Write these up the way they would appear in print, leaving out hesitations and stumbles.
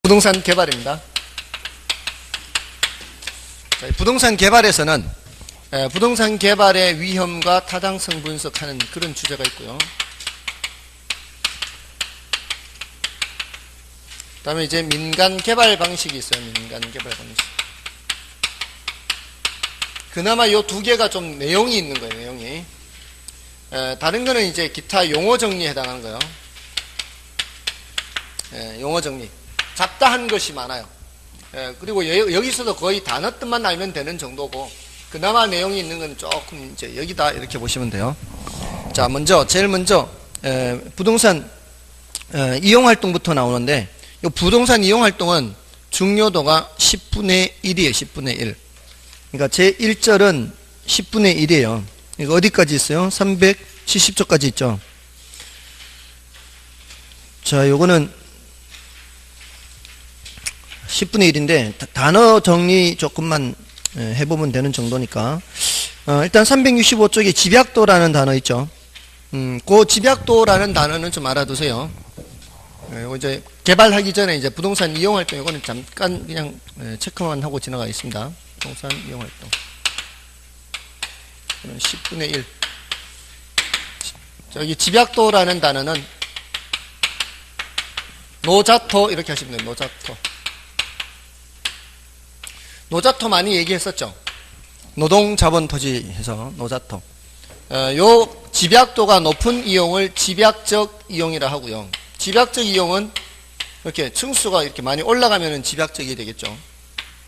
부동산 개발입니다. 부동산 개발에서는 부동산 개발의 위험과 타당성 분석하는 그런 주제가 있고요. 그 다음에 이제 민간 개발 방식이 있어요. 민간 개발 방식. 그나마 이 두 개가 좀 내용이 있는 거예요. 내용이. 다른 거는 이제 기타 용어 정리에 해당하는 거예요. 용어 정리. 잡다한 것이 많아요. 그리고 여기서도 거의 단어 뜻만 알면 되는 정도고, 그나마 내용이 있는 건 조금 이제 여기다 이렇게 보시면 돼요. 자, 제일 먼저, 부동산, 이용활동부터 나오는데, 이 부동산 이용활동은 중요도가 10분의 1이에요. 10분의 1. 그러니까 제 1절은 10분의 1이에요. 이거 어디까지 있어요? 370조까지 있죠. 자, 요거는 10분의 1인데 단어 정리 조금만 해보면 되는 정도니까 일단 365쪽에 집약도라는 단어 있죠. 그 집약도라는 단어는 좀 알아두세요. 이거 이제 개발하기 전에 이제 부동산 이용활동 이거는 잠깐 그냥 체크만 하고 지나가겠습니다. 부동산 이용활동 10분의 1. 저기 집약도라는 단어는 노자토 이렇게 하시면 돼요. 노자토 많이 얘기했었죠. 노동자본토지 해서 노자토. 요 집약도가 높은 이용을 집약적 이용이라 하고요. 집약적 이용은 이렇게 층수가 이렇게 많이 올라가면은 집약적이 되겠죠.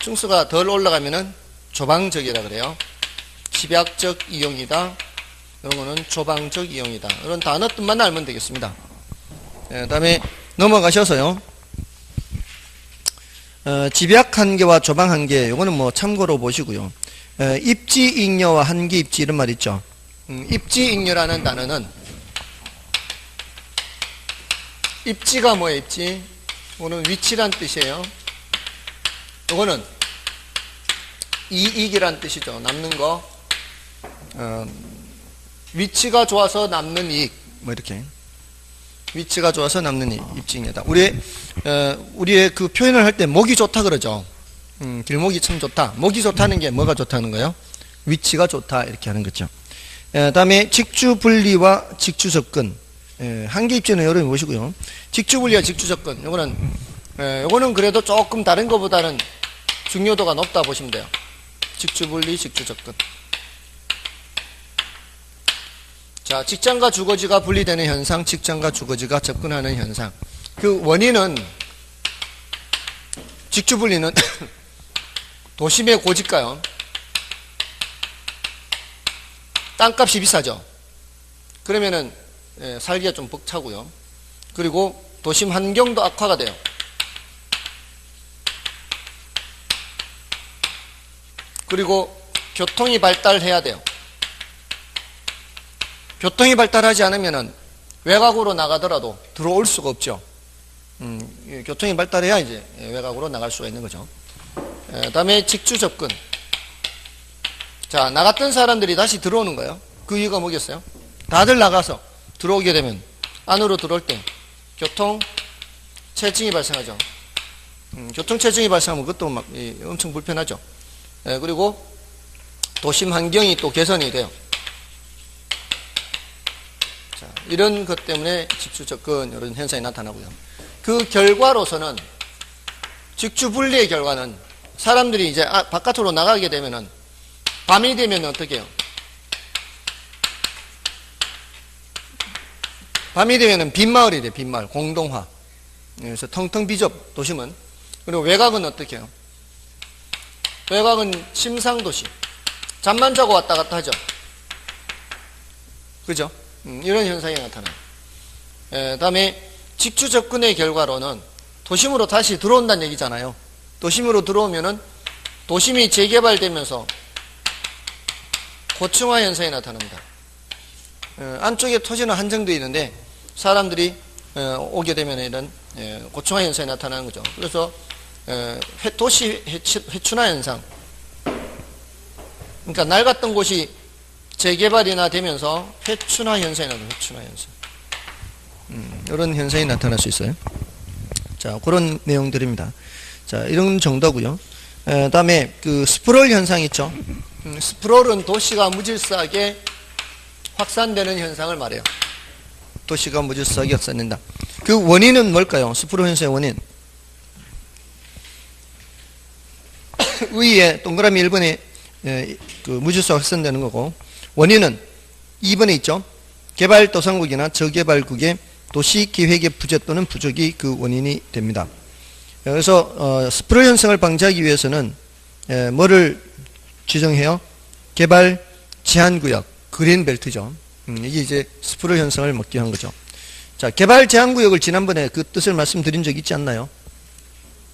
층수가 덜 올라가면은 조방적이라 그래요. 집약적 이용이다. 이런 거는 조방적 이용이다. 이런 단어 뜻만 알면 되겠습니다. 그 다음에 넘어가셔서요. 집약 한계와 조방 한계, 요거는 뭐 참고로 보시고요. 입지 잉여와 한계 입지 이런 말 있죠. 입지 잉여라는 단어는 입지가 뭐예요? 입지. 이거는 위치란 뜻이에요. 요거는 이익이란 뜻이죠. 남는 거. 위치가 좋아서 남는 이익. 뭐 이렇게. 위치가 좋아서 남는 이익. 입지 잉여다. 우리의 그 표현을 할 때 목이 좋다 그러죠. 길목이 참 좋다. 목이 좋다는 게 뭐가 좋다는 거예요? 위치가 좋다 이렇게 하는 거죠. 다음에 직주 분리와 직주 접근. 한계 입지는 여러분이 보시고요. 직주 분리와 직주 접근. 요거는 그래도 조금 다른 것보다는 중요도가 높다 보시면 돼요. 직주 분리, 직주 접근. 자, 직장과 주거지가 분리되는 현상, 직장과 주거지가 접근하는 현상. 그 원인은 직주 분리는 도심의 고집가요. 땅값이 비싸죠. 그러면은 살기가 좀 벅차고요. 그리고 도심 환경도 악화가 돼요. 그리고 교통이 발달해야 돼요. 교통이 발달하지 않으면은 외곽으로 나가더라도 들어올 수가 없죠. 교통이 발달해야 이제 외곽으로 나갈 수가 있는 거죠. 다음에 직주 접근. 자, 나갔던 사람들이 다시 들어오는 거예요. 그 이유가 뭐겠어요? 다들 나가서 들어오게 되면 안으로 들어올 때 교통 체증이 발생하죠. 교통 체증이 발생하면 그것도 막 엄청 불편하죠. 그리고 도심 환경이 또 개선이 돼요. 자, 이런 것 때문에 직주 접근 이런 현상이 나타나고요. 그 결과로서는 직주 분리의 결과는 사람들이 이제 바깥으로 나가게 되면은 밤이 되면 어떻게 해요? 밤이 되면은 빈마을이 돼요. 빈마을, 공동화. 그래서 텅텅 비죠. 도심은. 그리고 외곽은 어떻게 해요? 외곽은 침상도시. 잠만 자고 왔다 갔다 하죠. 그죠? 이런 현상이 나타나요. 다음에 직주 접근의 결과로는 도심으로 다시 들어온다는 얘기잖아요. 도심으로 들어오면은 도심이 재개발되면서 고층화 현상이 나타납니다. 안쪽에 토지는 한정되어 있는데 사람들이 오게 되면 이런 고층화 현상이 나타나는 거죠. 그래서 도시 회춘화 현상. 그러니까 낡았던 곳이 재개발이나 되면서 회춘화 현상이 나타나요. 회춘화 현상. 이런 현상이 나타날 수 있어요. 자, 그런 내용들입니다. 자, 이런 정도고요. 다음에 그 스프롤 현상 있죠. 스프롤은 도시가 무질서하게 확산되는 현상을 말해요. 도시가 무질서하게 확산된다. 그 원인은 뭘까요? 스프롤 현상의 원인. 위에 동그라미 1번에 그 무질서 확산되는 거고, 원인은 2번에 있죠. 개발도상국이나 저개발국의 도시기획의 부재 또는 부족이 그 원인이 됩니다. 그래서 스프롤 현상을 방지하기 위해서는 뭐를 지정해요? 개발 제한구역, 그린벨트죠. 이게 이제 스프롤 현상을 막기 위한 거죠. 자, 개발 제한구역을 지난번에 그 뜻을 말씀드린 적 있지 않나요?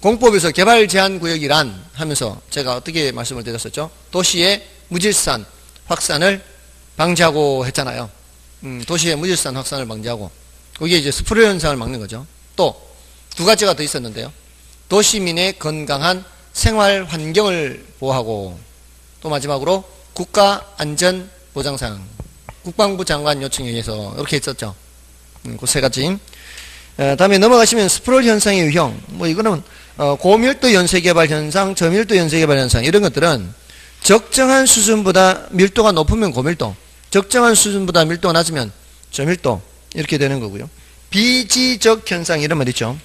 공법에서 개발 제한구역이란 하면서 제가 어떻게 말씀을 드렸었죠? 도시의 무질서한 확산을 방지하고 했잖아요. 도시의 무질서한 확산을 방지하고, 그게 이제 스프롤 현상을 막는 거죠. 또 두 가지가 더 있었는데요. 도시민의 건강한 생활 환경을 보호하고, 또 마지막으로 국가 안전 보장상, 국방부 장관 요청에 의해서 이렇게 했었죠. 그 세 가지. 다음에 넘어가시면 스프롤 현상의 유형, 뭐 이거는 고밀도 연쇄개발 현상, 저밀도 연쇄개발 현상, 이런 것들은 적정한 수준보다 밀도가 높으면 고밀도, 적정한 수준보다 밀도가 낮으면 저밀도, 이렇게 되는 거고요. 비지적 현상, 이런 말 있죠.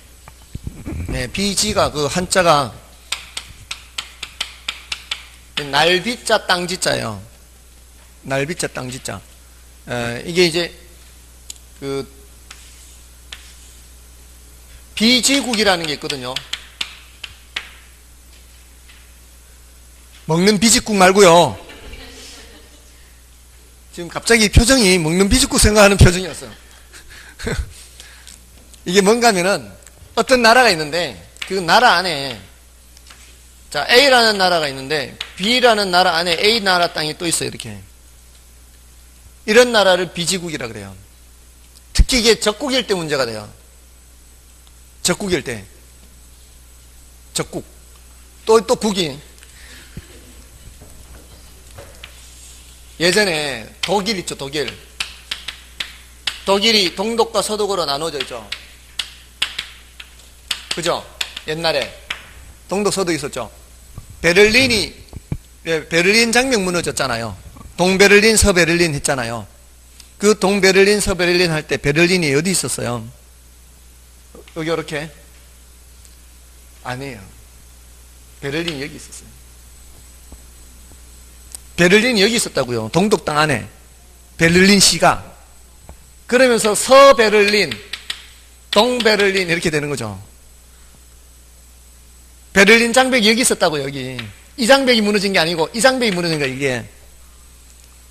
네, 비지가 그 한자가 날비자 땅지자예요. 날비자 땅지자. 이게 이제 그 비지국이라는 게 있거든요. 먹는 비지국 말고요. 지금 갑자기 표정이 먹는 비지국 생각하는 표정이었어요. 이게 뭔가 하면은 어떤 나라가 있는데 그 나라 안에, 자, A라는 나라가 있는데 B라는 나라 안에 A 나라 땅이 또 있어요. 이렇게. 이런 나라를 비지국이라 그래요. 특히 이게 적국일 때 문제가 돼요. 적국일 때. 적국. 또 국이. 예전에 독일 있죠, 독일. 독일이 동독과 서독으로 나눠져 있죠. 그죠? 옛날에. 동독, 서독 있었죠. 베를린 장벽 무너졌잖아요. 동베를린, 서베를린 했잖아요. 그 동베를린, 서베를린 할 때 베를린이 어디 있었어요? 여기 이렇게? 아니에요. 베를린이 여기 있었어요. 베를린이 여기 있었다고요. 동독 땅 안에. 베를린시가. 그러면서 서베를린, 동베를린 이렇게 되는 거죠. 베를린 장벽이 여기 있었다고, 여기. 이 장벽이 무너진 게 아니고 이 장벽이 무너진 거야, 이게.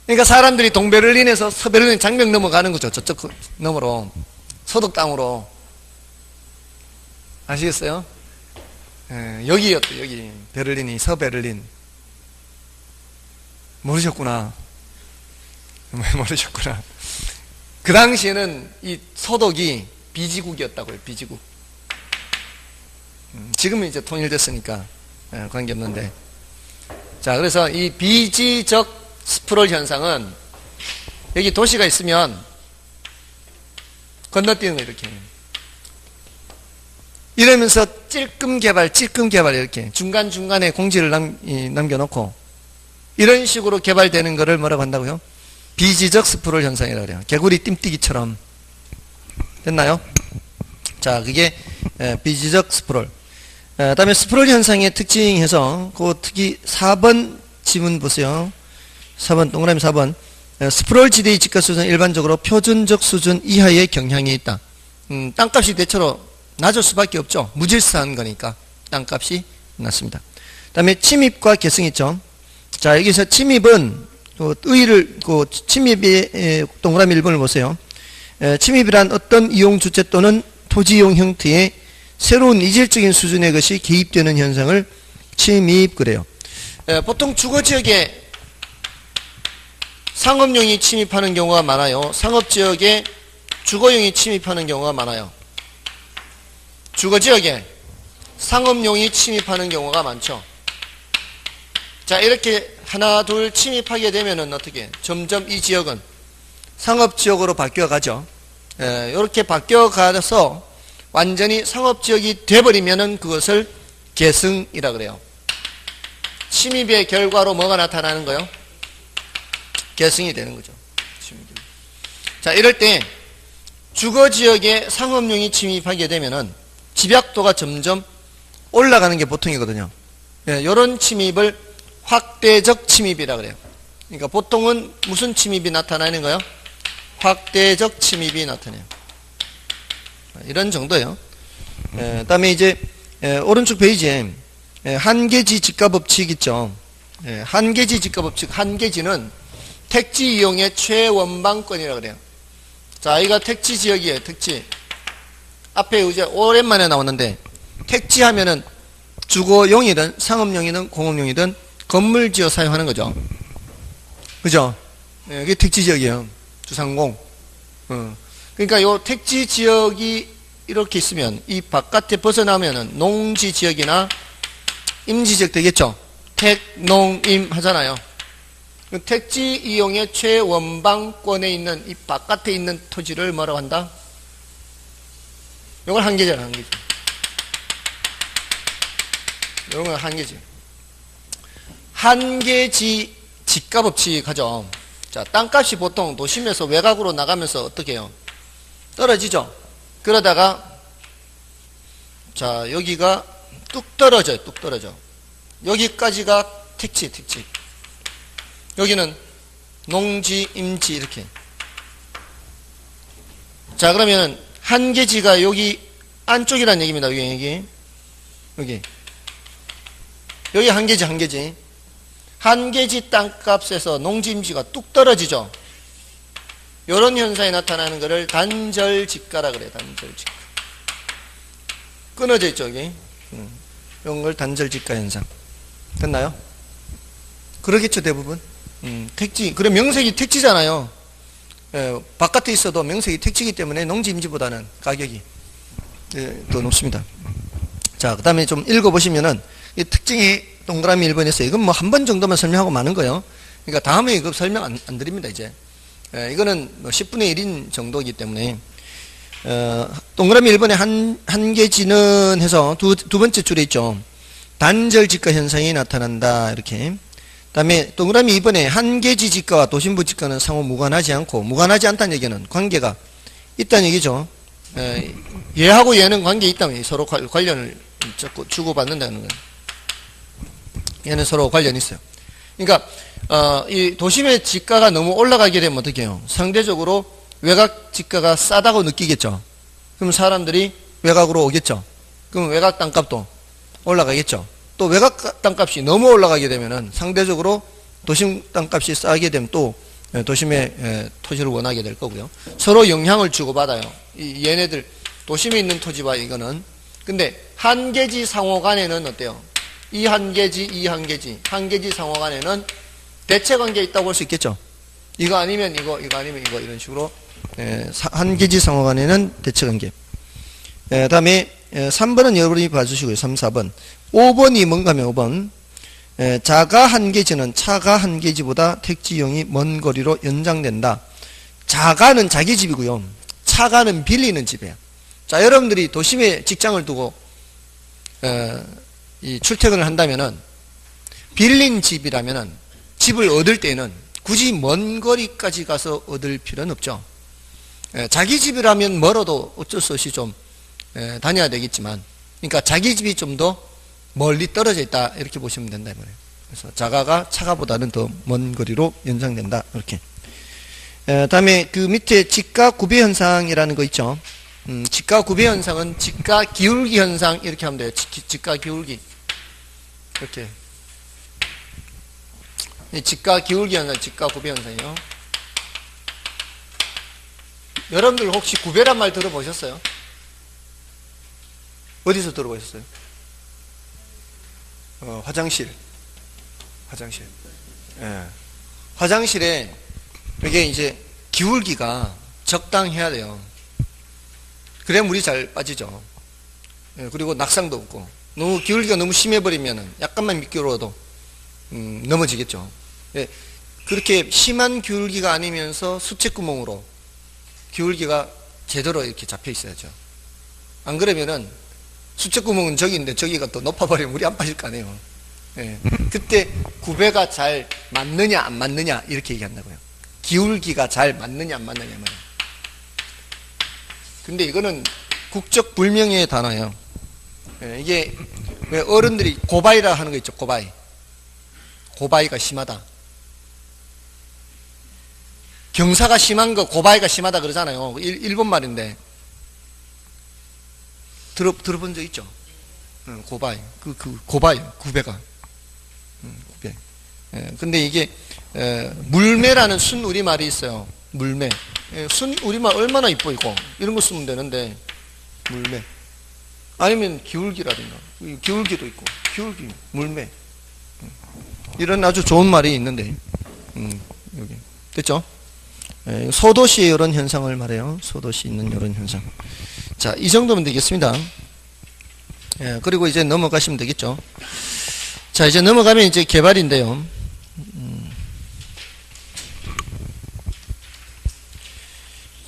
그러니까 사람들이 동베를린에서 서베를린 장벽 넘어가는 거죠. 저쪽 너머로. 서독 땅으로. 아시겠어요? 여기였대, 여기. 베를린이, 서베를린. 모르셨구나. 모르셨구나. 그 당시에는 이 서독이 비지국이었다고요, 비지국. 지금은 이제 통일됐으니까 관계없는데. 자, 그래서 이 비지적 스프롤 현상은 여기 도시가 있으면 건너뛰는 거 이렇게. 이러면서 찔끔 개발 이렇게 중간중간에 공지를 남겨놓고 이런 식으로 개발되는 거를 뭐라고 한다고요? 비지적 스프롤 현상이라고 그래요. 개구리 띵뛰기처럼. 됐나요? 자, 그게 비지적 스프롤. 다음에 스프롤 현상의 특징에서 그 특히 4번 지문 보세요. 4번, 동그라미 4번. 스프롤 지대의 집가 수준은 일반적으로 표준적 수준 이하의 경향이 있다. 땅값이 대체로 낮을 수밖에 없죠. 무질서한 거니까 땅값이 낮습니다. 그 다음에 침입과 계승 있죠. 자, 여기서 침입은 침입의 동그라미 1번을 보세요. 침입이란 어떤 이용 주체 또는 토지 이용 형태의 새로운 이질적인 수준의 것이 개입되는 현상을 침입 그래요. 보통 주거지역에 상업용이 침입하는 경우가 많아요. 상업지역에 주거용이 침입하는 경우가 많아요. 주거지역에 상업용이 침입하는 경우가 많죠. 자, 이렇게 하나 둘 침입하게 되면은 어떻게 점점 이 지역은 상업지역으로 바뀌어 가죠. 이렇게 바뀌어 가서 완전히 상업지역이 돼버리면은 그것을 계승이라 그래요. 침입의 결과로 뭐가 나타나는 거요? 계승이 되는 거죠. 자, 이럴 때 주거지역에 상업용이 침입하게 되면은 집약도가 점점 올라가는 게 보통이거든요. 이런 침입을 확대적 침입이라 그래요. 그러니까 보통은 무슨 침입이 나타나는 거예요? 확대적 침입이 나타나요. 이런 정도예요. 그다음에 이제 오른쪽 페이지에 한계지 직가법칙 있죠. 한계지 직가법칙. 한계지는 택지 이용의 최원방권이라고 그래요. 자, 이가 택지 지역이에요. 택지. 앞에 이제 오랜만에 나오는데 택지 하면은 주거용이든 상업용이든 공업용이든 건물 지어 사용하는 거죠. 그죠? 이게 택지 지역이에요. 주상공. 그러니까 요 택지 지역이 이렇게 있으면 이 바깥에 벗어나면은 농지 지역이나 임지 지역 되겠죠. 택, 농, 임 하잖아요. 택지 이용의 최원방권에 있는 이 바깥에 있는 토지를 뭐라고 한다? 이걸 한계잖아, 한계지. 이런 건 한계지. 한계지 직가법칙 하죠. 자, 땅값이 보통 도심에서 외곽으로 나가면서 어떻게 해요? 떨어지죠. 그러다가 자, 여기가 뚝 떨어져요. 뚝 떨어져. 여기까지가 택지. 여기는 농지, 임지 이렇게. 자, 그러면 한계지가 여기 안쪽이라는 얘기입니다. 여기 한계지. 한계지 땅값에서 농지, 임지가 뚝 떨어지죠. 이런 현상이 나타나는 것을 단절지가라 그래요. 단절지가. 끊어져 있죠, 여기. 이런 걸 단절지가 현상. 됐나요? 그러겠죠, 대부분. 택지. 그래, 명색이 택지잖아요. 바깥에 있어도 명색이 택지이기 때문에 농지, 임지보다는 가격이 더 높습니다. 자, 그 다음에 좀 읽어보시면은, 이 특징이 동그라미 1번에서 이건 뭐 한 번 정도만 설명하고 마는 거예요. 그러니까 다음에 이거 설명 안 드립니다, 이제. 이거는 뭐 10분의 1인 정도이기 때문에. 동그라미 1번에 한계지는 해서 두 번째 줄에 있죠. 단절지가 현상이 나타난다, 이렇게. 그 다음에 동그라미 2번에 한계지 지가와 도심부 지가는 상호 무관하지 않고, 무관하지 않다는 얘기는 관계가 있다는 얘기죠. 얘하고 얘는 관계 있다면 서로 관련을 주고받는다는 거예요. 얘는 서로 관련이 있어요. 그러니까 이 도심의 지가가 너무 올라가게 되면 어떻게 해요? 상대적으로 외곽 지가가 싸다고 느끼겠죠. 그럼 사람들이 외곽으로 오겠죠. 그럼 외곽 땅값도 올라가겠죠. 또 외곽 땅값이 너무 올라가게 되면은 상대적으로 도심 땅값이 싸게 되면 또 도심의 토지를 원하게 될 거고요. 서로 영향을 주고받아요. 얘네들 도심에 있는 토지와 이거는. 근데 한계지 상호 간에는 어때요? 이 한계지 한계지 상호 간에는 대체 관계에 있다고 볼 수 있겠죠. 이거 아니면 이거 아니면 이거 이런 식으로 한계지 상호 간에는 대체 관계. 다음에 3번은 여러분이 봐주시고요. 3, 4번. 5번이 뭔가 하면 5번. 자가 한계지는 차가 한계지보다 택지용이 먼 거리로 연장된다. 자가는 자기 집이고요. 차가는 빌리는 집이에요. 자, 여러분들이 도심에 직장을 두고 이 출퇴근을 한다면은 빌린 집이라면은 집을 얻을 때는 굳이 먼 거리까지 가서 얻을 필요는 없죠. 자기 집이라면 멀어도 어쩔 수 없이 좀 다녀야 되겠지만, 그러니까 자기 집이 좀 더 멀리 떨어져 있다 이렇게 보시면 된다 이 말이에요. 그래서 자가가 차가보다는 더 먼 거리로 연장된다 이렇게. 다음에 그 밑에 지가 구배 현상이라는 거 있죠. 지가 구배 현상은 지가 기울기 현상 이렇게 하면 돼요. 지가 기울기 이렇게. 지가 기울기 현상, 지가 구배 현상이요. 여러분들 혹시 구배란 말 들어보셨어요? 어디서 들어보셨어요? 화장실. 예. 화장실에 이게 이제 기울기가 적당해야 돼요. 그래야 물이 잘 빠지죠. 예, 그리고 낙상도 없고. 너무 기울기가 너무 심해버리면은 약간만 미끄러워도 넘어지겠죠. 예, 그렇게 심한 기울기가 아니면서 수채구멍으로 기울기가 제대로 이렇게 잡혀 있어야죠. 안 그러면은 수채구멍은 저기인데 저기가 또 높아버리면 물이 안 빠질 거 아니에요. 예. 그때 구배가 잘 맞느냐 안 맞느냐 이렇게 얘기한다고요. 기울기가 잘 맞느냐 안 맞느냐 말이에요. 근데 이거는 국적 불명예의 단어예요. 예. 이게 왜 어른들이 고바이라 하는 거 있죠. 고바이. 고바이가 심하다. 경사가 심한 거 고바이가 심하다 그러잖아요. 일본 말인데 들어본 적 있죠? 고바이. 고바이 구배가. 구배. 예, 근데 이게 물매라는 순 우리말이 있어요. 물매. 예, 순 우리말 얼마나 이뻐 이거. 이런 거 쓰면 되는데 물매. 아니면 기울기라든가. 기울기도 있고. 기울기, 물매. 이런 아주 좋은 말이 있는데 여기 됐죠? 예, 소도시의 이런 현상을 말해요. 소도시 있는 이런 현상. 자, 이 정도면 되겠습니다. 예, 그리고 이제 넘어가시면 되겠죠. 자, 이제 넘어가면 이제 개발인데요.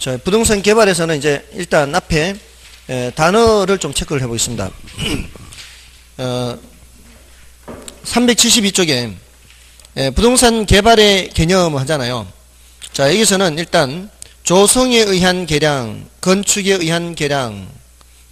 자, 부동산 개발에서는 이제 일단 앞에 단어를 좀 체크를 해보겠습니다. 372쪽에 부동산 개발의 개념을 하잖아요. 자, 여기서는 일단 조성에 의한 계량, 건축에 의한 계량,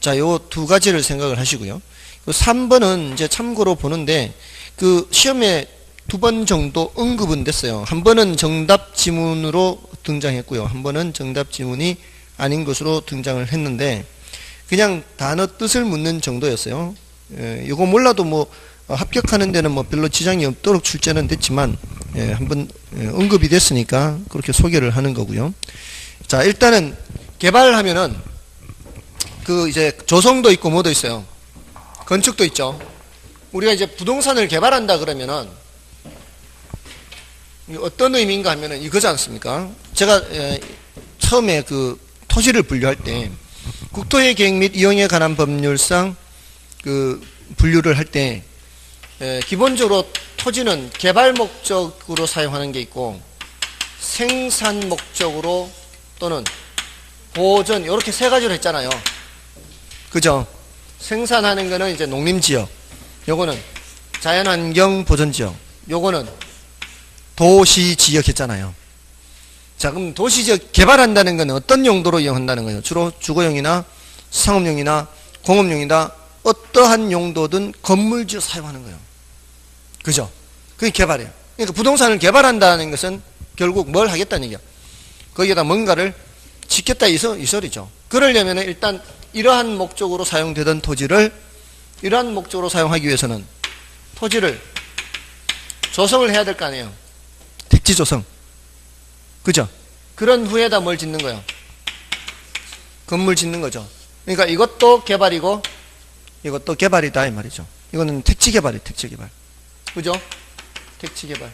자, 요 두 가지를 생각을 하시고요. 3번은 이제 참고로 보는데 그 시험에 2번 정도 언급은 됐어요. 한 번은 정답 지문으로 등장했고요. 한 번은 정답 지문이 아닌 것으로 등장을 했는데 그냥 단어 뜻을 묻는 정도였어요. 이거 몰라도 뭐 합격하는 데는 뭐 별로 지장이 없도록 출제는 됐지만 한번 언급이 됐으니까 그렇게 소개를 하는 거고요. 자, 일단은 개발하면은 그 이제 조성도 있고 뭐도 있어요. 건축도 있죠. 우리가 이제 부동산을 개발한다 그러면은 어떤 의미인가 하면은 이거지 않습니까? 제가 처음에 그 토지를 분류할 때 국토의 계획 및 이용에 관한 법률상 그 분류를 할 때 기본적으로 토지는 개발 목적으로 사용하는 게 있고 생산 목적으로 또는 보전 이렇게 세 가지로 했잖아요. 그죠? 생산하는 거는 이제 농림지역, 요거는 자연환경 보전지역, 요거는 도시지역 했잖아요. 자, 그럼 도시지역 개발한다는 건 어떤 용도로 이용한다는 거예요? 주로 주거용이나 상업용이나 공업용이나 어떠한 용도든 건물지어 사용하는 거예요. 그죠? 그게 개발이에요. 그러니까 부동산을 개발한다는 것은 결국 뭘 하겠다는 얘기야. 거기에다 뭔가를 짓겠다 이 소리죠. 그러려면 일단 이러한 목적으로 사용되던 토지를 이러한 목적으로 사용하기 위해서는 토지를 조성을 해야 될 거 아니에요. 택지 조성. 그죠? 그런 후에다 뭘 짓는 거예요? 건물 짓는 거죠. 그러니까 이것도 개발이고 이것도 개발이다 이 말이죠. 이거는 택지 개발이에요. 택지 개발. 그죠? 택지 개발.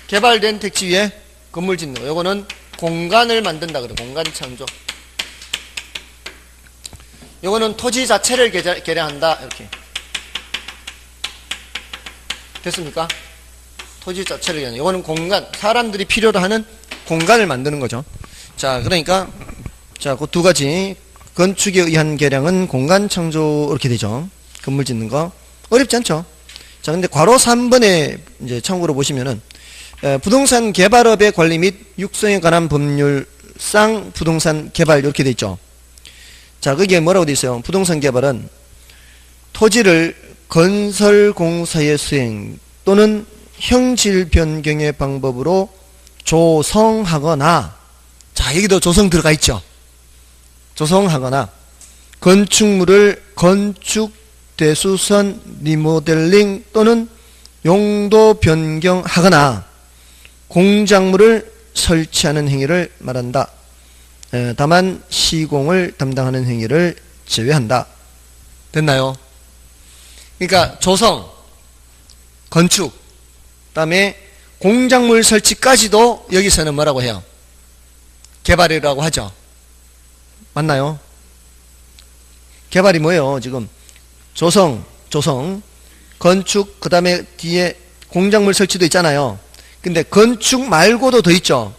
개발된 택지 위에 건물 짓는 거. 이거는 공간을 만든다 그래. 공간 창조. 이거는 토지 자체를 개량한다. 이렇게. 됐습니까? 토지 자체를 개량. 이거는 공간. 사람들이 필요로 하는 공간을 만드는 거죠. 자, 그러니까 자, 그 두 가지. 건축에 의한 개량은 공간 창조 이렇게 되죠. 건물 짓는 거. 어렵지 않죠? 자, 근데 괄호 3번에 이제 참고로 보시면은 부동산 개발업의 관리 및 육성에 관한 법률상 부동산 개발 이렇게 돼 있죠. 자, 거기에 뭐라고 돼 있어요? 부동산 개발은 토지를 건설공사의 수행 또는 형질 변경의 방법으로 조성하거나, 자, 여기도 조성 들어가 있죠. 조성하거나 건축물을 건축, 대수선, 리모델링 또는 용도 변경하거나 공작물을 설치하는 행위를 말한다. 다만 시공을 담당하는 행위를 제외한다. 됐나요? 그러니까 조성, 건축, 그다음에 공작물 설치까지도 여기서는 뭐라고 해요? 개발이라고 하죠. 맞나요? 개발이 뭐예요? 지금 조성, 건축, 그 다음에 뒤에 공작물 설치도 있잖아요. 근데 건축 말고도 더 있죠.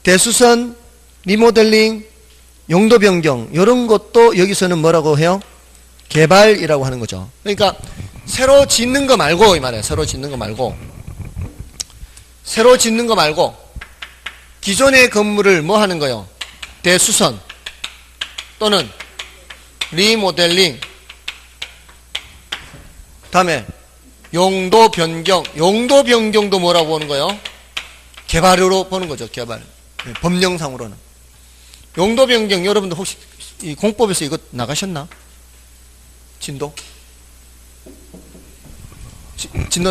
대수선, 리모델링, 용도 변경 이런 것도 여기서는 뭐라고 해요? 개발이라고 하는 거죠. 그러니까 새로 짓는 거 말고 이 말이에요. 새로 짓는 거 말고 기존의 건물을 뭐 하는 거요? 대수선 또는 리모델링, 다음에 용도 변경도 뭐라고 보는 거요? 개발으로 보는 거죠. 개발. 법령상으로는. 용도 변경, 여러분들 혹시 이 공법에서 이거 나가셨나? 진도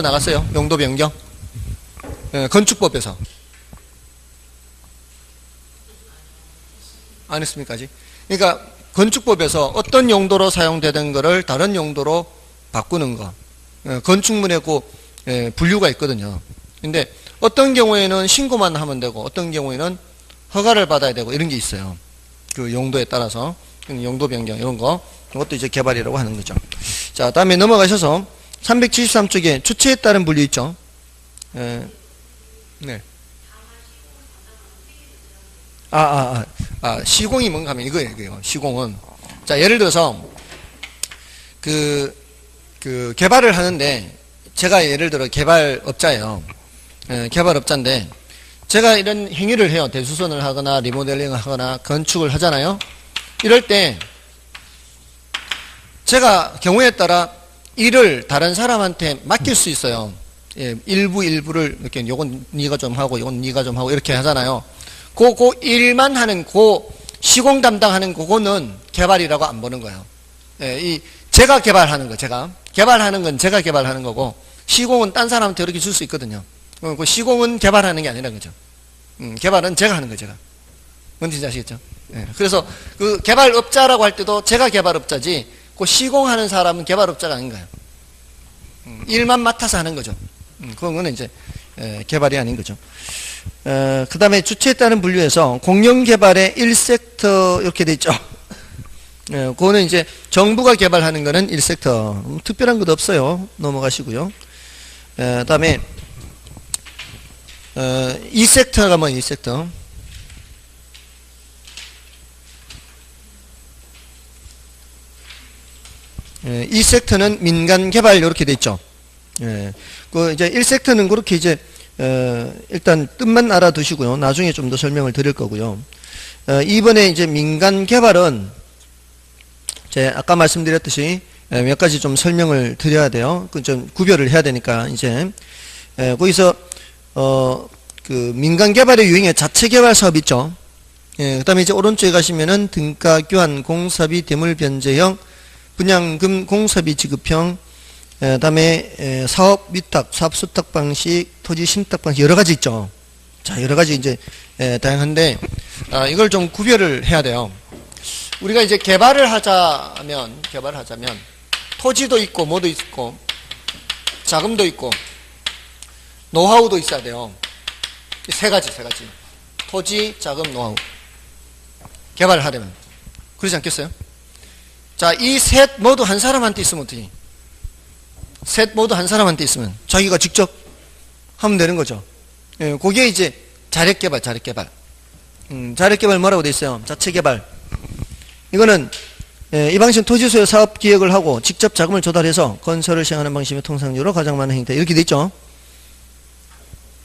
나갔어요? 용도 변경? 건축법에서. 안 했습니까? 아직? 그러니까 건축법에서 어떤 용도로 사용되던 거를 다른 용도로 바꾸는 거. 건축물에 그 분류가 있거든요. 근데 어떤 경우에는 신고만 하면 되고 어떤 경우에는 허가를 받아야 되고 이런 게 있어요. 그 용도에 따라서 용도 변경 이런 거 이것도 이제 개발이라고 하는 거죠. 자, 다음에 넘어가셔서 373쪽에 주체에 따른 분류 있죠. 네. 시공이 뭔가 하면 이거예요. 시공은. 자, 예를 들어서 그 개발을 하는데 제가 예를 들어 개발업자예요. 개발업자인데 제가 이런 행위를 해요. 대수선을 하거나 리모델링을 하거나 건축을 하잖아요. 이럴 때 제가 경우에 따라 일을 다른 사람한테 맡길 수 있어요. 일부를 이렇게 요건 네가 좀 하고 요건 네가 좀 하고 이렇게 하잖아요. 그 일만 하는 시공 담당하는 그거는 개발이라고 안 보는 거예요. 제가 개발하는 거, 제가 개발하는 건 제가 개발하는 거고 시공은 딴 사람한테 이렇게 줄 수 있거든요. 그 시공은 개발하는 게 아니라 그죠. 개발은 제가 하는 거죠, 제가. 뭔지 아시겠죠? 그래서 그 개발업자라고 할 때도 제가 개발업자지 그 시공하는 사람은 개발업자가 아닌 거예요. 일만 맡아서 하는 거죠. 그거는 이제 개발이 아닌 거죠. 그 다음에 주체에 따른 분류에서 공영개발의 1섹터 이렇게 돼 있죠. 그거는 이제 정부가 개발하는 거는 1섹터. 특별한 것도 없어요. 넘어가시고요. 그 다음에 2섹터가 뭐 2섹터. 이 섹터는 민간 개발 이렇게 돼 있죠. 그 이제 1섹터는 그렇게 이제 일단 뜻만 알아두시고요. 나중에 좀 더 설명을 드릴 거고요. 이번에 이제 민간 개발은 제가 아까 말씀드렸듯이 몇 가지 좀 설명을 드려야 돼요. 그 좀 구별을 해야 되니까 이제 거기서 그 민간 개발의 유형의 자체 개발 사업 있죠. 그다음에 이제 오른쪽에 가시면은 등가 교환 공사비 대물 변제형 분양금 공사비 지급형, 그다음에 사업 위탁, 사업 수탁 방식, 토지 신탁 방식 여러 가지 있죠. 자, 여러 가지 이제 다양한데 이걸 좀 구별을 해야 돼요. 우리가 이제 개발을 하자면 토지도 있고 뭐도 있고 자금도 있고 노하우도 있어야 돼요. 세 가지. 토지, 자금, 노하우. 개발을 하려면 그러지 않겠어요? 자, 이 셋 모두 한 사람한테 있으면 어떻게? 셋 모두 한 사람한테 있으면 자기가 직접 하면 되는 거죠. 그게 이제 자력개발. 자력개발 뭐라고 돼 있어요? 자체개발. 이거는 이 방식은 토지소유 사업 기획을 하고 직접 자금을 조달해서 건설을 시행하는 방식이 통상적으로 가장 많은 형태. 이렇게 돼 있죠.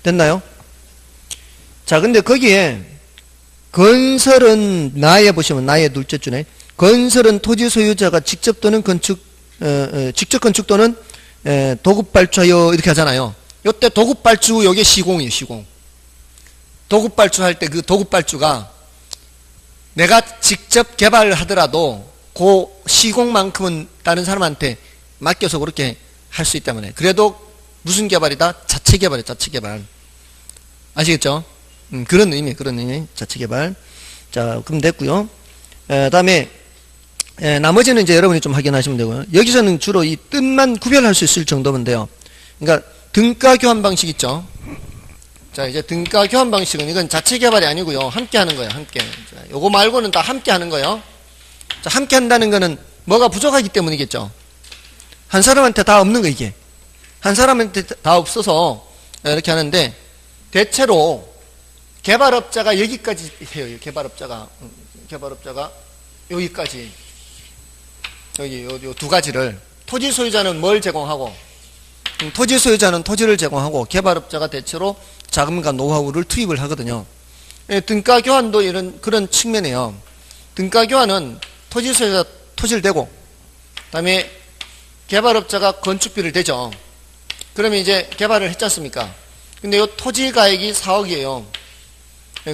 됐나요? 자, 근데 거기에 건설은 나에 보시면 나의 둘째 줄에 건설은 토지 소유자가 직접 또는 직접 건축 또는 도급 발주하여 이렇게 하잖아요. 요때 도급 발주 요게 시공이에요, 시공. 도급 발주할 때 그 도급 발주가 내가 직접 개발을 하더라도 그 시공만큼은 다른 사람한테 맡겨서 그렇게 할 수 있다면 그래도 무슨 개발이다? 자체 개발이에요, 자체 개발. 아시겠죠? 그런 의미, 자체 개발. 자, 그럼 됐고요. 다음에 나머지는 이제 여러분이 좀 확인하시면 되고요. 여기서는 주로 이 뜻만 구별할 수 있을 정도면 돼요. 그러니까 등가 교환 방식 있죠. 자, 이제 등가 교환 방식은 이건 자체 개발이 아니고요. 함께 하는 거예요. 함께. 자, 요거 말고는 다 함께 하는 거예요. 자, 함께 한다는 거는 뭐가 부족하기 때문이겠죠. 한 사람한테 다 없는 거 이게. 한 사람한테 다 없어서 이렇게 하는데 대체로 개발업자가 여기까지 해요. 개발업자가 개발업자가 여기까지 여기 요 두 가지를 토지 소유자는 뭘 제공하고 토지 소유자는 토지를 제공하고 개발업자가 대체로 자금과 노하우를 투입을 하거든요. 등가 교환도 그런 측면이에요. 등가 교환은 토지 소유자 토지를 대고 그다음에 개발업자가 건축비를 대죠. 그러면 이제 개발을 했지 않습니까? 근데 이 토지 가액이 4억이에요.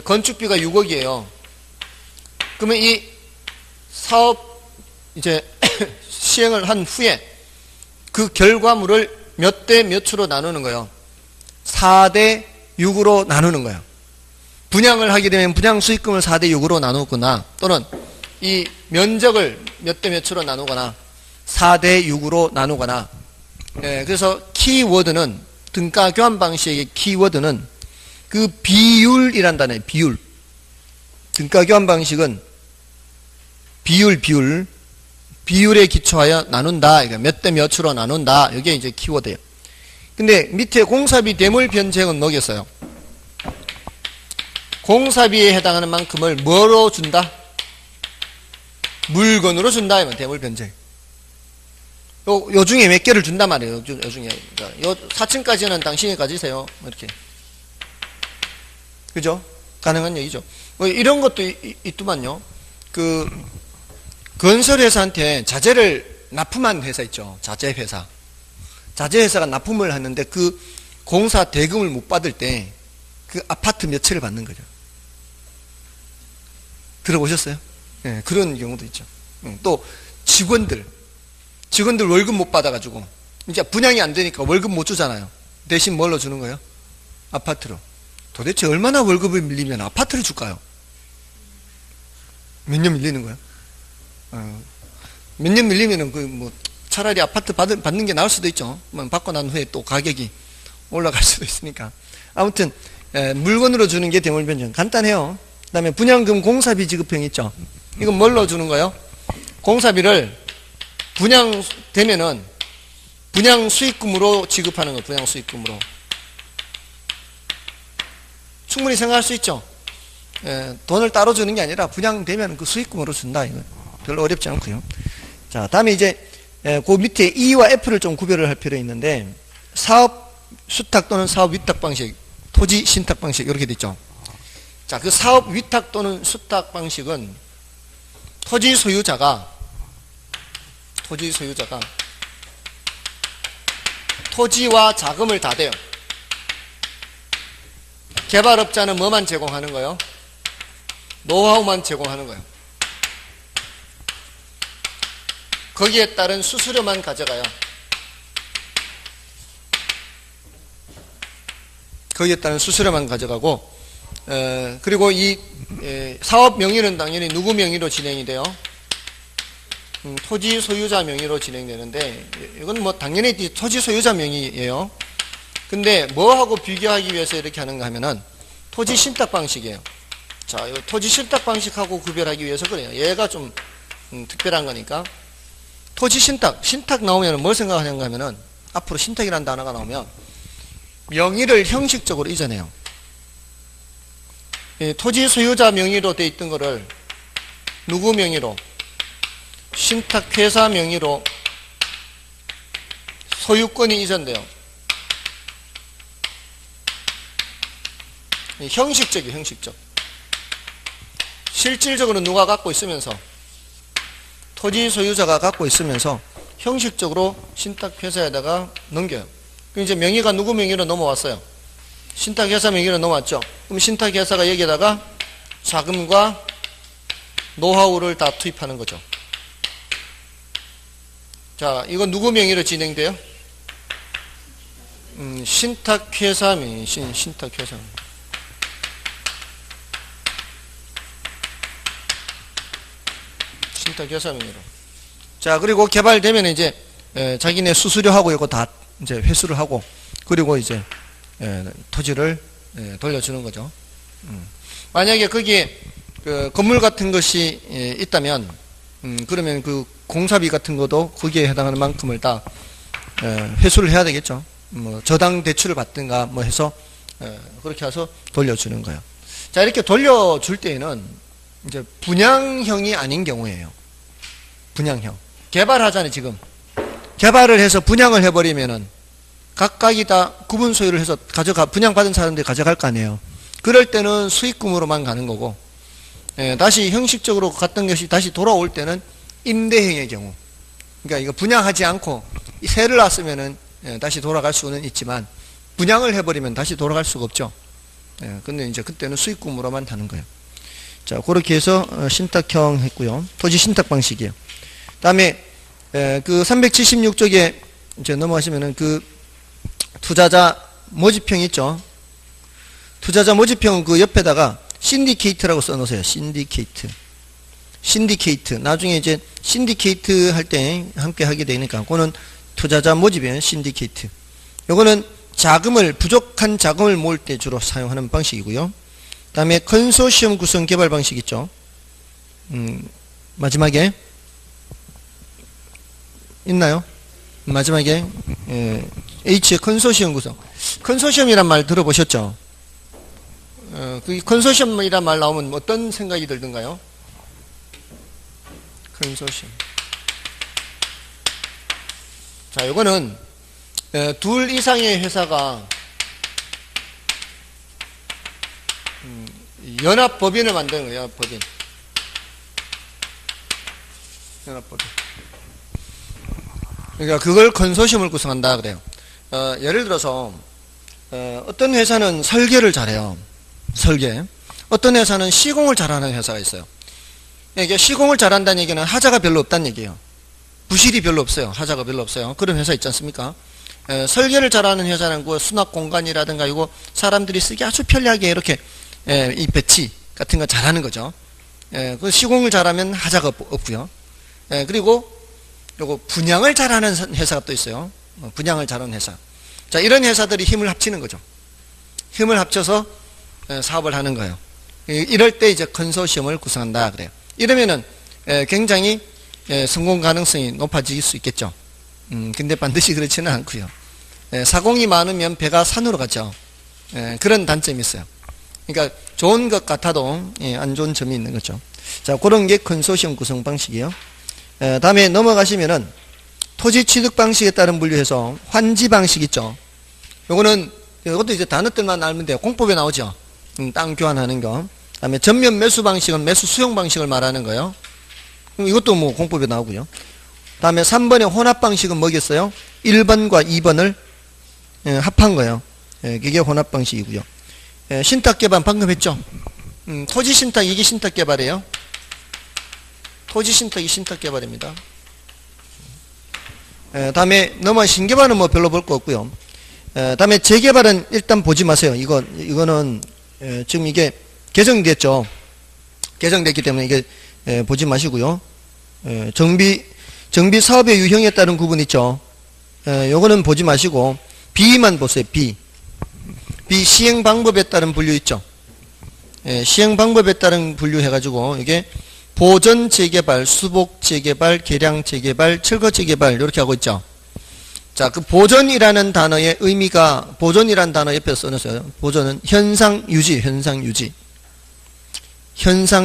건축비가 6억이에요. 그러면 이 사업 이제 시행을 한 후에 그 결과물을 몇 대 몇으로 나누는 거예요. 4대 6으로 나누는 거예요. 분양을 하게 되면 분양 수익금을 4대 6으로 나누거나 또는 이 면적을 몇 대 몇으로 나누거나 4대 6으로 나누거나 그래서 키워드는 등가 교환 방식의 키워드는 그 비율이란 단어예요. 비율. 등가 교환 방식은 비율에 기초하여 나눈다. 그러니까 몇 대 몇으로 나눈다. 이게 이제 키워드예요. 근데 밑에 공사비 대물 변제액은 뭐겠어요? 공사비에 해당하는 만큼을 뭐로 준다? 물건으로 준다. 이면 대물 변제액. 요 중에 몇 개를 준단 말이에요. 요 중에. 그러니까 요 4층까지는 당신이 가지세요. 이렇게. 그죠? 가능한 얘기죠. 뭐 이런 것도 있더만요. 그 건설회사한테 자재를 납품한 회사 있죠. 자재회사. 자재회사가 납품을 하는데 그 공사 대금을 못 받을 때 그 아파트 몇 채를 받는 거죠. 들어보셨어요? 네, 그런 경우도 있죠. 또 직원들 월급 못 받아가지고 이제 분양이 안 되니까 월급 못 주잖아요. 대신 뭘로 주는 거예요? 아파트로. 도대체 얼마나 월급을 밀리면 아파트를 줄까요? 몇 년 밀리는 거예요? 몇 년 밀리면은 뭐 차라리 아파트 받는 게 나을 수도 있죠. 받고 난 후에 또 가격이 올라갈 수도 있으니까. 아무튼 물건으로 주는 게 대물 변경. 간단해요. 그 다음에 분양금 공사비 지급형 있죠. 이건 뭘로 주는 거예요? 공사비를 분양되면은 분양 수익금으로 지급하는 거예요. 분양 수익금으로. 충분히 생각할 수 있죠. 돈을 따로 주는 게 아니라 분양되면 그 수익금으로 준다. 이거 별로 어렵지 않고요. 자, 다음에 이제 그 밑에 E와 F를 좀 구별을 할 필요 있는데 사업 수탁 또는 사업 위탁 방식, 토지 신탁 방식 이렇게 돼 있죠. 자, 그 사업 위탁 또는 수탁 방식은 토지 소유자가 토지와 자금을 다 대요. 개발업자는 뭐만 제공하는 거예요? 노하우만 제공하는 거예요. 거기에 따른 수수료만 가져가요. 거기에 따른 수수료만 가져가고 그리고 이 사업 명의는 당연히 누구 명의로 진행이 돼요? 토지 소유자 명의로 진행되는데 이건 뭐 당연히 토지 소유자 명의예요. 근데 뭐하고 비교하기 위해서 이렇게 하는가 하면은 토지 신탁 방식이에요. 자, 이 토지 신탁 방식하고 구별하기 위해서 그래요. 얘가 좀 특별한 거니까. 토지 신탁 나오면 뭘 생각하는가 하면은 앞으로 신탁이라는 단어가 나오면 명의를 형식적으로 이전해요. 토지 소유자 명의로 돼 있던 거를 누구 명의로? 신탁회사 명의로 소유권이 이전돼요. 형식적이에요. 형식적. 실질적으로 누가 갖고 있으면서 토지 소유자가 갖고 있으면서 형식적으로 신탁회사에다가 넘겨요. 그럼 이제 명의가 누구 명의로 넘어왔어요? 신탁회사 명의로 넘어왔죠. 그럼 신탁회사가 여기에다가 자금과 노하우를 다 투입하는 거죠. 자, 이건 누구 명의로 진행돼요? 신탁회사 명의, 신탁회사. 신탁회사 명의로. 자, 그리고 개발되면 이제 자기네 수수료하고 이거 다 이제 회수를 하고 그리고 이제 토지를 돌려주는 거죠. 만약에 거기에 그 건물 같은 것이 있다면 그러면 그 공사비 같은 것도 거기에 해당하는 만큼을 다 회수를 해야 되겠죠. 뭐 저당 대출을 받든가 뭐 해서 그렇게 해서 돌려주는 거예요. 자, 이렇게 돌려줄 때에는 이제 분양형이 아닌 경우예요. 분양형. 개발하잖아요, 지금. 개발을 해서 분양을 해버리면은 각각이 다 구분 소유를 해서 분양받은 사람들이 가져갈 거 아니에요. 그럴 때는 수익금으로만 가는 거고, 다시 형식적으로 갔던 것이 다시 돌아올 때는 임대형의 경우. 그러니까 이거 분양하지 않고 세를 놨으면은 다시 돌아갈 수는 있지만, 분양을 해버리면 다시 돌아갈 수가 없죠. 근데 이제 그때는 수익금으로만 하는 거예요. 자, 그렇게 해서 신탁형 했고요. 토지 신탁 방식이에요. 다음에 그 376쪽에 이제 넘어가시면은 그 투자자 모집형 있죠. 투자자 모집형은 그 옆에다가 신디케이트라고 써놓으세요. 신디케이트. 나중에 이제 신디케이트 할 때 함께 하게 되니까 그거는 투자자 모집이에요. 신디케이트. 요거는 부족한 자금을 모을 때 주로 사용하는 방식이고요. 다음에 컨소시엄 구성 개발 방식 있죠. 마지막에 있나요? 마지막에 H 컨소시엄 구성. 컨소시엄이란 말 들어보셨죠? 그 컨소시엄이란 말 나오면 어떤 생각이 들던가요? 컨소시엄. 자, 요거는 둘 이상의 회사가 연합법인을 만드는 거예요. 연합법인. 그러니까 그걸 컨소시엄을 구성한다 그래요. 예를 들어서 어떤 회사는 설계를 잘해요. 어떤 회사는 시공을 잘하는 회사가 있어요. 이게 시공을 잘한다는 얘기는 하자가 별로 없다는 얘기예요. 부실이 별로 없어요. 하자가 별로 없어요. 그런 회사 있지 않습니까? 설계를 잘하는 회사는 그 수납 공간이라든가 이거 사람들이 쓰기 아주 편리하게 이렇게 이 배치 같은 거 잘하는 거죠. 그 시공을 잘하면 하자가 없고요. 그리고 요거 분양을 잘하는 회사가 또 있어요. 분양을 잘하는 회사. 자, 이런 회사들이 힘을 합치는 거죠. 힘을 합쳐서 사업을 하는 거예요. 이럴 때 이제 컨소시엄을 구성한다 그래요. 이러면은 굉장히 성공 가능성이 높아질 수 있겠죠. 근데 반드시 그렇지는 않고요. 사공이 많으면 배가 산으로 가죠. 그런 단점이 있어요. 그러니까 좋은 것 같아도 안 좋은 점이 있는 거죠. 자, 그런 게 컨소시엄 구성 방식이에요. 다음에 넘어가시면은 토지 취득 방식에 따른 분류해서 환지 방식 있죠. 이것도 이제 단어들만 알면 돼요. 공법에 나오죠. 땅 교환하는 거. 다음에 전면 매수 방식은 매수 수용 방식을 말하는 거예요. 이것도 뭐 공법에 나오고요. 다음에 3번의 혼합 방식은 뭐겠어요? 1번과 2번을 합한 거예요. 이게 혼합 방식이고요. 신탁 개발 방금 했죠. 토지 신탁 이게 신탁 개발이에요. 토지 신탁이 신탁 개발입니다. 다음에 신개발은 뭐 별로 볼 거 없고요. 다음에 재개발은 일단 보지 마세요. 이거는 지금 이게 개정됐죠. 개정됐기 때문에 이게 보지 마시고요. 정비 사업의 유형에 따른 구분 있죠. 요거는 보지 마시고 B만 보세요. B 시행 방법에 따른 분류 있죠. 시행 방법에 따른 분류 해가지고 이게 보전 재개발, 수복 재개발, 개량 재개발, 철거 재개발 이렇게 하고 있죠. 자, 그 보전이라는 단어의 의미가 보전이라는 단어 옆에 써놓으세요. 보전은 현상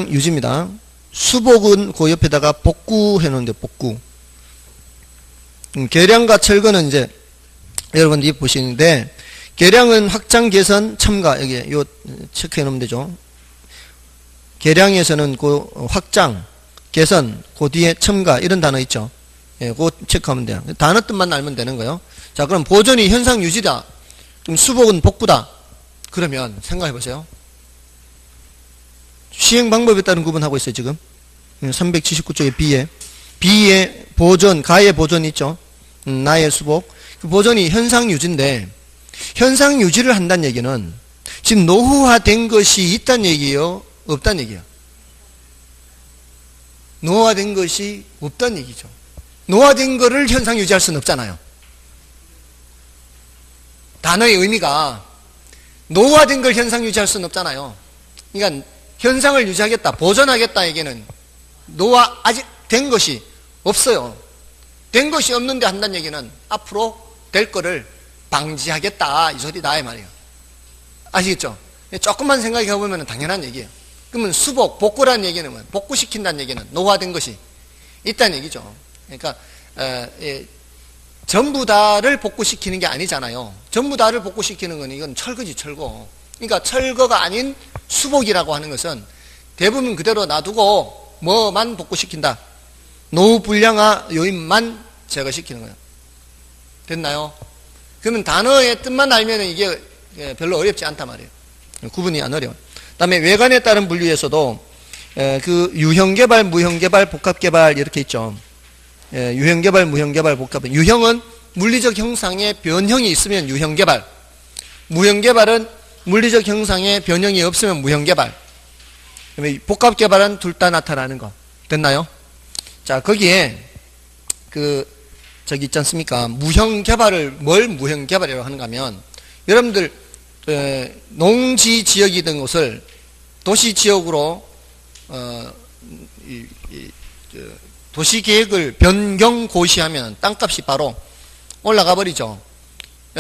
유지입니다. 수복은 그 옆에다가 복구해 놓은데 복구. 개량과 철거는 이제 여러분들이 보시는데 개량은 확장 개선 첨가 여기 요 체크해 놓으면 되죠. 개량에서는 그 확장 개선 그 뒤에 첨가 이런 단어 있죠. 그거 체크하면 돼요. 단어 뜻만 알면 되는 거예요. 자, 그럼 보전이 현상 유지다. 그럼 수복은 복구다. 그러면 생각해 보세요. 시행 방법에 따른 구분하고 있어요, 지금. 379쪽에 B에 보전, 가의 보전이 있죠. 나의 수복. 그 보전이 현상 유지인데, 현상 유지를 한다는 얘기는 지금 노후화된 것이 있다는 얘기예요? 없다는 얘기예요? 노후화된 것이 없다는 얘기죠. 노화된 거를 현상 유지할 수는 없잖아요. 단어의 의미가 노화된 걸 현상 유지할 수는 없잖아요. 그러니까 현상을 유지하겠다, 보존하겠다 얘기는 노화 아직 된 것이 없어요. 된 것이 없는데 한다는 얘기는 앞으로 될 거를 방지하겠다 이 소리다 이 말이에요. 아시겠죠? 조금만 생각해 보면 당연한 얘기예요. 그러면 수복, 복구라는 얘기는 뭐 복구시킨다는 얘기는 노화된 것이 있다는 얘기죠. 그러니까 전부 다를 복구시키는 게 아니잖아요. 전부 다를 복구시키는 건 이건 철거지, 철거. 그러니까 철거가 아닌 수복이라고 하는 것은 대부분 그대로 놔두고 뭐만 복구시킨다. 노후 불량화 요인만 제거시키는 거예요. 됐나요? 그러면 단어의 뜻만 알면 이게 별로 어렵지 않단 말이에요. 구분이 안 어려워요. 그 다음에 외관에 따른 분류에서도 그 유형개발, 무형개발, 복합개발 이렇게 있죠. 유형개발, 무형개발, 복합개발. 유형은 물리적 형상의 변형이 있으면 유형개발. 무형개발은 물리적 형상의 변형이 없으면 무형개발. 복합개발은 둘 다 나타나는 거. 됐나요? 자, 거기에 저기 있지 않습니까? 무형개발을 뭘 무형개발이라고 하는가 하면 여러분들 농지 지역이던 곳을 도시 지역으로 도시계획을 변경 고시하면 땅값이 바로 올라가 버리죠.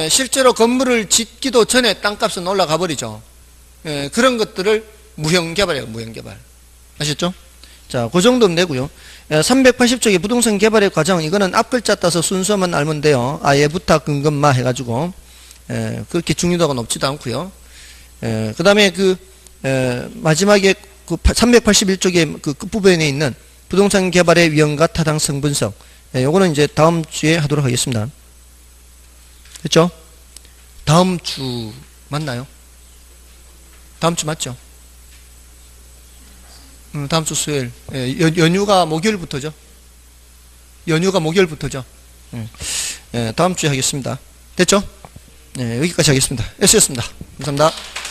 실제로 건물을 짓기도 전에 땅값은 올라가 버리죠. 그런 것들을 무형개발이에요. 무형개발. 아셨죠? 자, 그 정도면 되고요. 380쪽의 부동산 개발의 과정, 이거는 앞 글자 따서 순서만 알면 돼요. 아예 부탁 근검마 해가지고 그렇게 중요도가 높지도 않고요. 그 다음에 마지막에 381쪽의 그 끝부분에 있는 부동산 개발의 위험과 타당성 분석, 요거는 이제 다음 주에 하도록 하겠습니다. 됐죠? 다음 주 맞나요? 다음 주 맞죠? 다음 주 수요일. 연휴가 목요일부터죠. 연휴가 목요일부터죠. 다음 주에 하겠습니다. 됐죠? 여기까지 하겠습니다. S였습니다. 감사합니다.